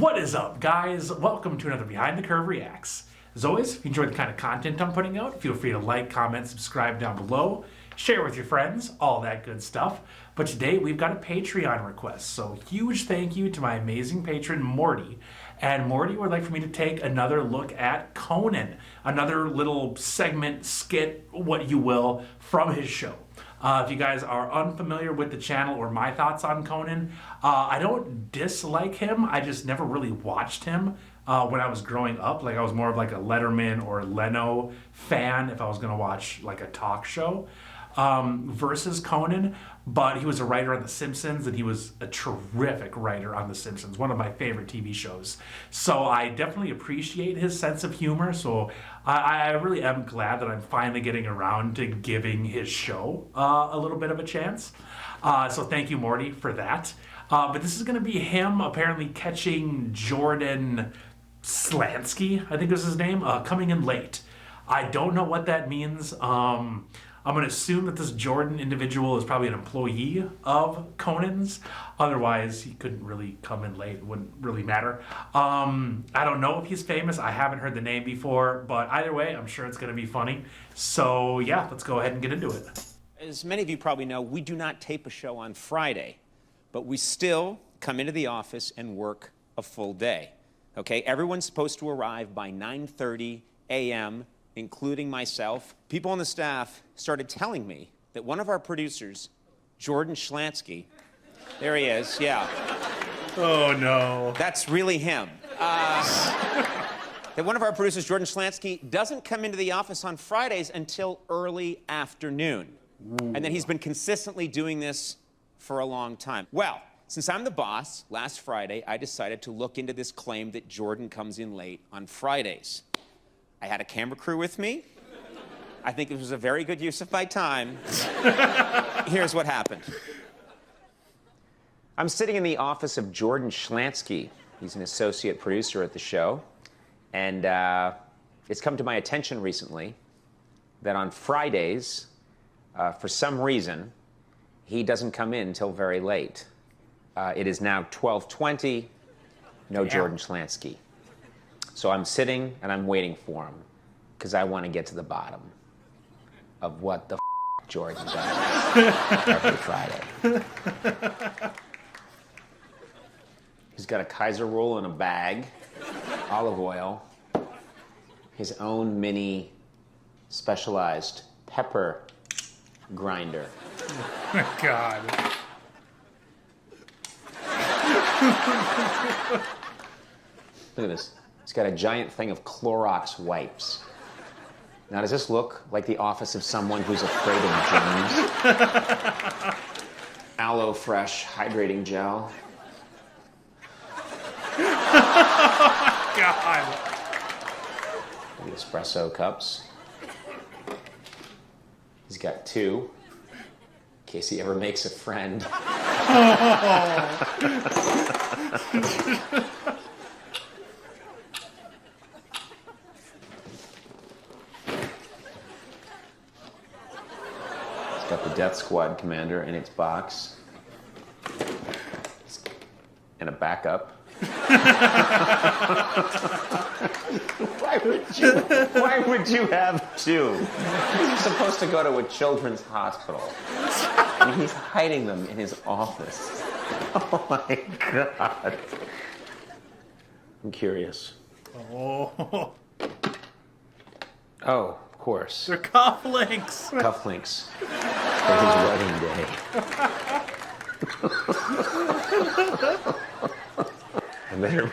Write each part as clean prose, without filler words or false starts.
What is up, guys? Welcome to another Behind the Curve Reacts. As always, if you enjoy the kind of content I'm putting out, feel free to like, comment, subscribe down below, share with your friends, all that good stuff. But today we've got a Patreon request, so huge thank you to my amazing patron Morty. And Morty would like for me to take another look at Conan, another little segment, skit, what you will, from his show. If you guys are unfamiliar with the channel or my thoughts on Conan, I don't dislike him. I just never really watched him when I was growing up. Like, I was more of like a Letterman or Leno fan if I was going to watch like a talk show versus Conan. But he was a writer on The Simpsons, and he was a terrific writer on The Simpsons, one of my favorite TV shows. So I definitely appreciate his sense of humor. So I really am glad that I'm finally getting around to giving his show a little bit of a chance. So thank you, Morty, for that. But this is going to be him apparently catching Jordan Schlansky, I think was his name, coming in late. I don't know what that means. I'm going to assume that this Jordan individual is probably an employee of Conan's. Otherwise, he couldn't really come in late. It wouldn't really matter. I don't know if he's famous. I haven't heard the name before. But either way, I'm sure it's going to be funny. So, yeah, let's go ahead and get into it. As many of you probably know, we do not tape a show on Friday. But we still come into the office and work a full day. Okay? Everyone's supposed to arrive by 9:30 a.m., including myself. People on the staff started telling me that one of our producers, Jordan Schlansky, there he is, yeah. Oh, no. That's really him. That one of our producers, Jordan Schlansky, doesn't come into the office on Fridays until early afternoon. Ooh. And that he's been consistently doing this for a long time. Well, since I'm the boss, last Friday, I decided to look into this claim that Jordan comes in late on Fridays. I had a camera crew with me. I think it was a very good use of my time. Here's what happened. I'm sitting in the office of Jordan Schlansky. He's an associate producer at the show. And it's come to my attention recently that on Fridays, for some reason, he doesn't come in until very late. It is now 12:20, no Jordan Schlansky. So I'm sitting and I'm waiting for him because I want to get to the bottom of what the Jordan does every Friday. He's got a Kaiser roll in a bag, olive oil, his own mini specialized pepper grinder. Oh my God. Look at this. He's got a giant thing of Clorox wipes. Now, does this look like the office of someone who's afraid of germs? Aloe Fresh hydrating gel. God. The espresso cups. He's got two, in case he ever makes a friend. Got the Death Squad commander in its box. And a backup. Why would you have two? You're supposed to go to a children's hospital. And he's hiding them in his office. Oh my God. I'm curious. Oh. Oh, of course. They're cufflinks. Cufflinks for his wedding day. I better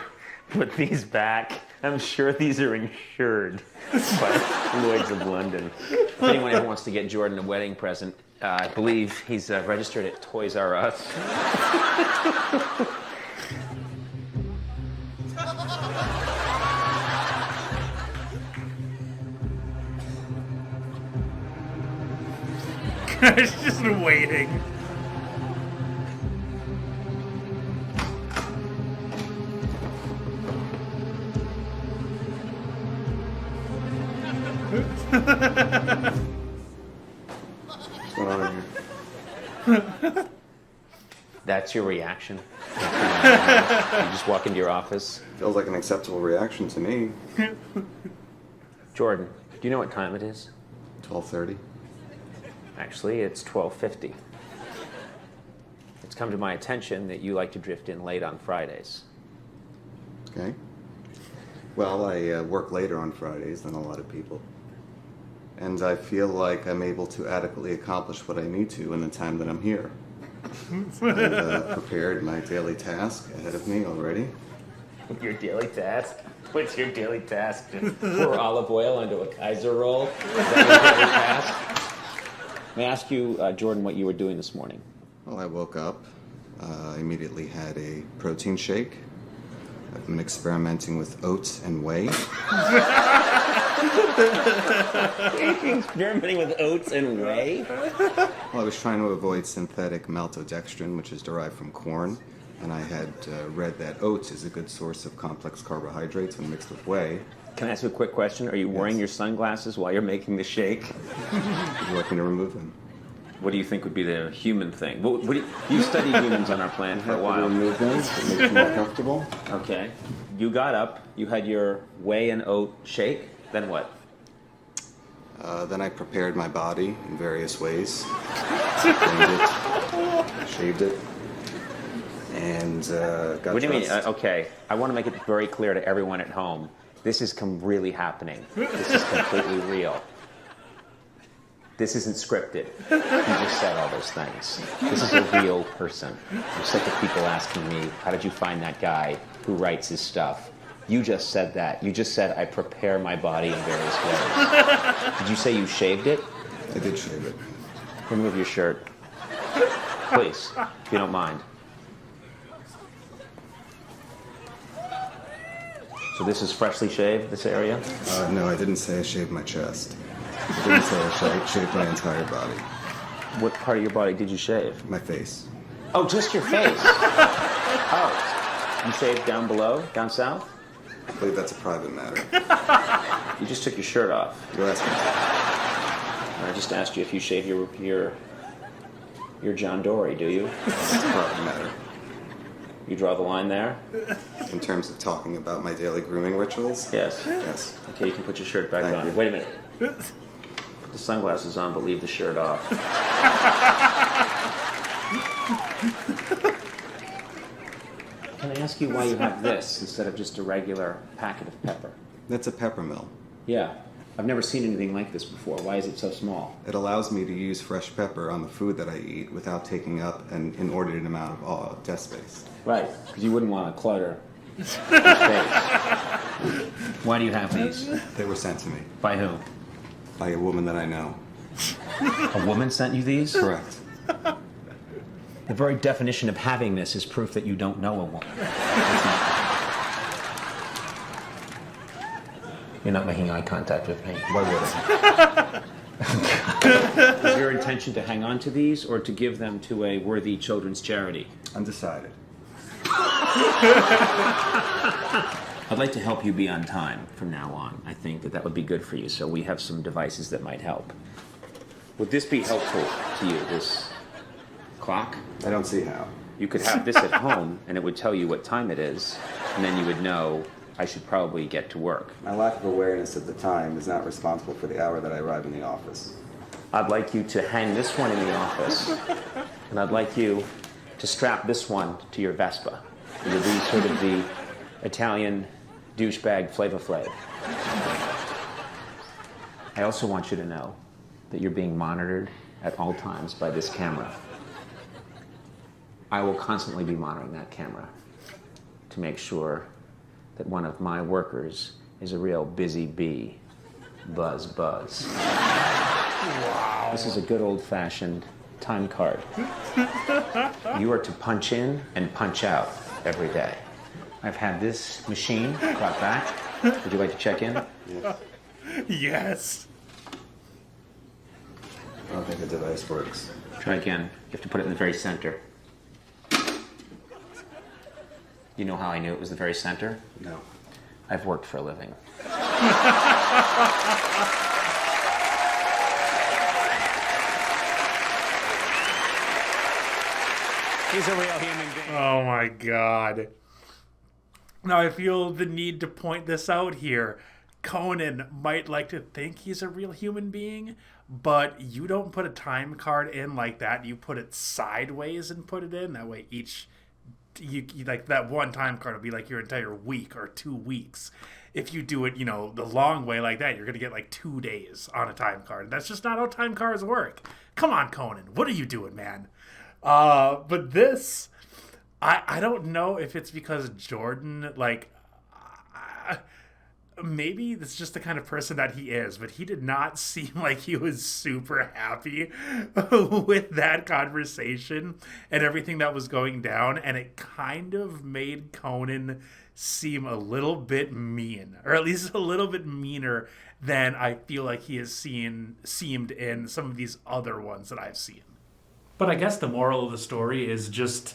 put these back. I'm sure these are insured by Lloyd's of London. If anyone ever wants to get Jordan a wedding present, I believe he's registered at Toys R Us. It's just waiting. What's going on here? That's your reaction? You just walk into your office? Feels like an acceptable reaction to me. Jordan, do you know what time it is? 12:30. Actually, it's 12:50. It's come to my attention that you like to drift in late on Fridays. Okay. Well, I work later on Fridays than a lot of people. And I feel like I'm able to adequately accomplish what I need to in the time that I'm here. I've prepared my daily task ahead of me already. Your daily task? What's your daily task? To pour olive oil onto a Kaiser roll? Is that your daily task? May I ask you, Jordan, what you were doing this morning? Well, I woke up, immediately had a protein shake. I've been experimenting with oats and whey. Experimenting with oats and whey? Well, I was trying to avoid synthetic maltodextrin, which is derived from corn, and I had read that oats is a good source of complex carbohydrates when mixed with whey. Can I ask you a quick question? Are you wearing your sunglasses while you're making the shake? Would you like me to remove them? What do you think would be the human thing? You studied humans on our planet for a while. Remove them to make you more comfortable. Okay. You got up, you had your whey and oat shake, then what? Then I prepared my body in various ways. Cleaned it, shaved it, and got What do you mean? dressed. Okay, I want to make it very clear to everyone at home. This is really happening. This is completely real. This isn't scripted. You just said all those things. This is a real person. I'm sick of people asking me, how did you find that guy who writes his stuff? You just said that. You just said, I prepare my body in various ways. Did you say you shaved it? I did shave it. Remove your shirt. Please, if you don't mind. So this is freshly shaved, this area? No, I didn't say I shaved my chest. I didn't say I shaved my entire body. What part of your body did you shave? My face. Oh, just your face. Oh, you shaved down below, down south? I believe that's a private matter. You just took your shirt off. You're asking. I just asked you if you shave your John Dory, do you? It's a private matter. You draw the line there? In terms of talking about my daily grooming rituals? Yes. Yes. Okay, you can put your shirt back Thank on. you. Wait a minute. Put the sunglasses on, but leave the shirt off. Can I ask you why you have this instead of just a regular packet of pepper? That's a pepper mill. Yeah. I've never seen anything like this before. Why is it so small? It allows me to use fresh pepper on the food that I eat without taking up an inordinate amount of desk space. Right, because you wouldn't want to clutter your space. Why do you have these? They were sent to me By who? by a woman that I know. A woman sent you these? Correct. The very definition of having this is proof that you don't know a woman. You're not making eye contact with me. Why would I? Is your intention to hang on to these or to give them to a worthy children's charity? Undecided. I'd like to help you be on time from now on. I think that would be good for you, so we have some devices that might help. Would this be helpful to you, this clock? I don't see how. You could have this at home, and it would tell you what time it is, and then you would know I should probably get to work. My lack of awareness of the time is not responsible for the hour that I arrive in the office. I'd like you to hang this one in the office, and I'd like you to strap this one to your Vespa. It would be sort of the Italian douchebag Flavor Flav. I also want you to know that you're being monitored at all times by this camera. I will constantly be monitoring that camera to make sure that one of my workers is a real busy bee. Buzz, buzz. Wow. This is a good old-fashioned time card. You are to punch in and punch out every day. I've had this machine brought back. Would you like to check in? Yes. Yes. I don't think the device works. Try again. You have to put it in the very center. You know how I knew it was the very center? No. I've worked for a living. He's a real human being. Oh my god. Now I feel the need to point this out here. Conan might like to think he's a real human being, but you don't put a time card in like that. You put it sideways and put it in. That way you like that one time card will be like your entire week or 2 weeks. If you do it, the long way like that, you're going to get like 2 days on a time card. That's just not how time cards work. Come on, Conan. What are you doing, man? But this, I don't know if it's because Jordan, maybe it's just the kind of person that he is, but he did not seem like he was super happy with that conversation and everything that was going down. And it kind of made Conan seem a little bit mean, or at least a little bit meaner than I feel like he has seemed in some of these other ones that I've seen. But I guess the moral of the story is just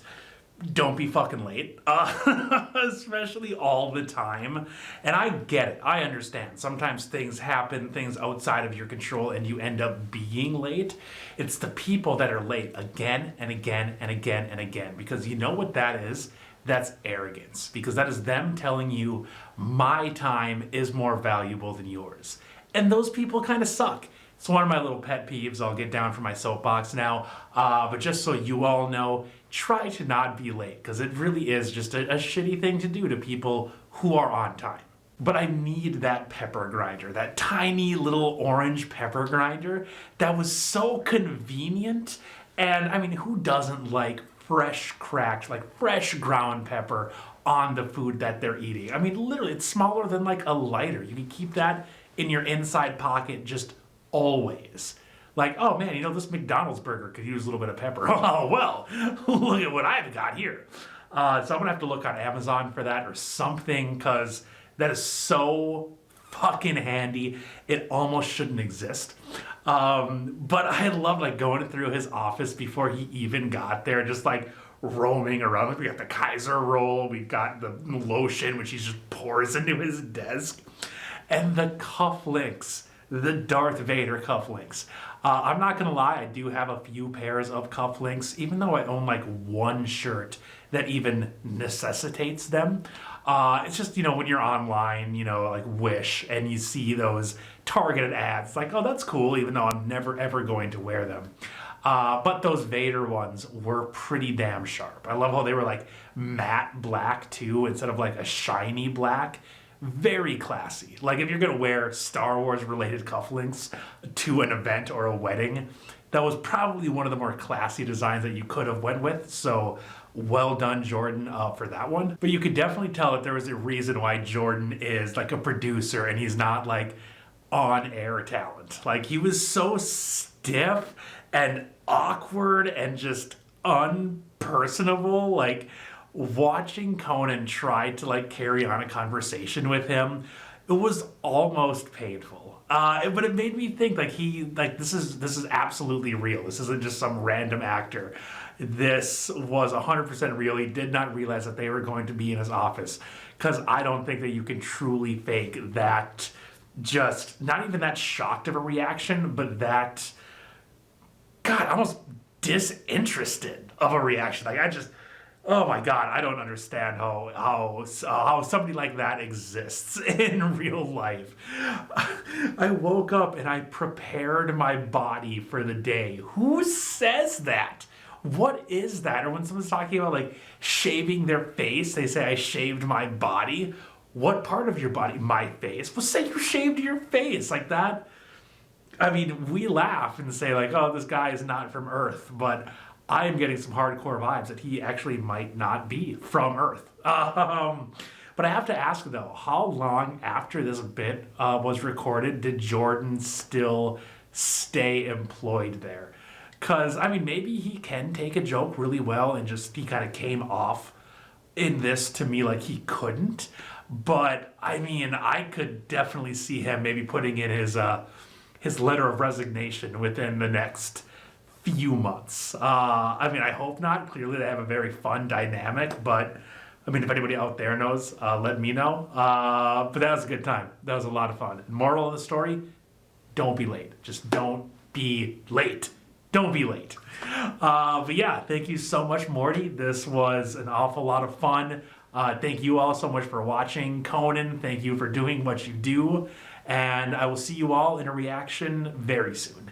don't be fucking late, especially all the time. And I get it. I understand. Sometimes things happen, things outside of your control, and you end up being late. It's the people that are late again and again and again and again. Because you know what that is? That's arrogance. Because that is them telling you, my time is more valuable than yours. And those people kind of suck. It's one of my little pet peeves. I'll get down from my soapbox now. But just so you all know, try to not be late, because it really is just a shitty thing to do to people who are on time. But I need that pepper grinder, that tiny little orange pepper grinder that was so convenient. And I mean, who doesn't like fresh cracked, like fresh ground pepper on the food that they're eating? I mean, literally, it's smaller than like a lighter. You can keep that in your inside pocket just always. Like, oh man, this McDonald's burger could use a little bit of pepper. Oh, well, look at what I've got here. So I'm going to have to look on Amazon for that or something, because that is so fucking handy. It almost shouldn't exist. But I love going through his office before he even got there, just roaming around. We got the Kaiser roll, we've got the lotion, which he just pours into his desk, and the cufflinks. The Darth Vader cufflinks. I'm not going to lie, I do have a few pairs of cufflinks, even though I own one shirt that even necessitates them. It's just, when you're online, Wish, and you see those targeted ads, oh, that's cool, even though I'm never ever going to wear them. But those Vader ones were pretty damn sharp. I love how they were matte black too, instead of a shiny black. Very classy. If you're going to wear Star Wars related cufflinks to an event or a wedding, that was probably one of the more classy designs that you could have went with. So well done, Jordan, for that one. But you could definitely tell that there was a reason why Jordan is a producer and he's not on-air talent. He was so stiff and awkward and just unpersonable. Watching Conan try to carry on a conversation with him, it was almost painful. But it made me think this is absolutely real. This isn't just some random actor. This was 100% real. He did not realize that they were going to be in his office, because I don't think that you can truly fake that, just not even that shocked of a reaction, but that, God, almost disinterested of a reaction. Oh my God, I don't understand how somebody like that exists in real life. I woke up and I prepared my body for the day. Who says that? What is that? Or when someone's talking about shaving their face, they say, I shaved my body. What part of your body? My face. Well, say you shaved your face like that. I mean, we laugh and say oh, this guy is not from Earth, but I am getting some hardcore vibes that he actually might not be from Earth. But I have to ask, though, how long after this bit was recorded did Jordan still stay employed there? Because, I mean, maybe he can take a joke really well and just he kind of came off in this to me like he couldn't. But, I mean, I could definitely see him maybe putting in his letter of resignation within the next few months. I mean, I hope not. Clearly they have a very fun dynamic, but I mean, if anybody out there knows, let me know. But that was a good time. That was a lot of fun. Moral of the story, don't be late. Just don't be late. Don't be late. But yeah, thank you so much, Morty. This was an awful lot of fun. Thank you all so much for watching. Conan, thank you for doing what you do. And I will see you all in a reaction very soon.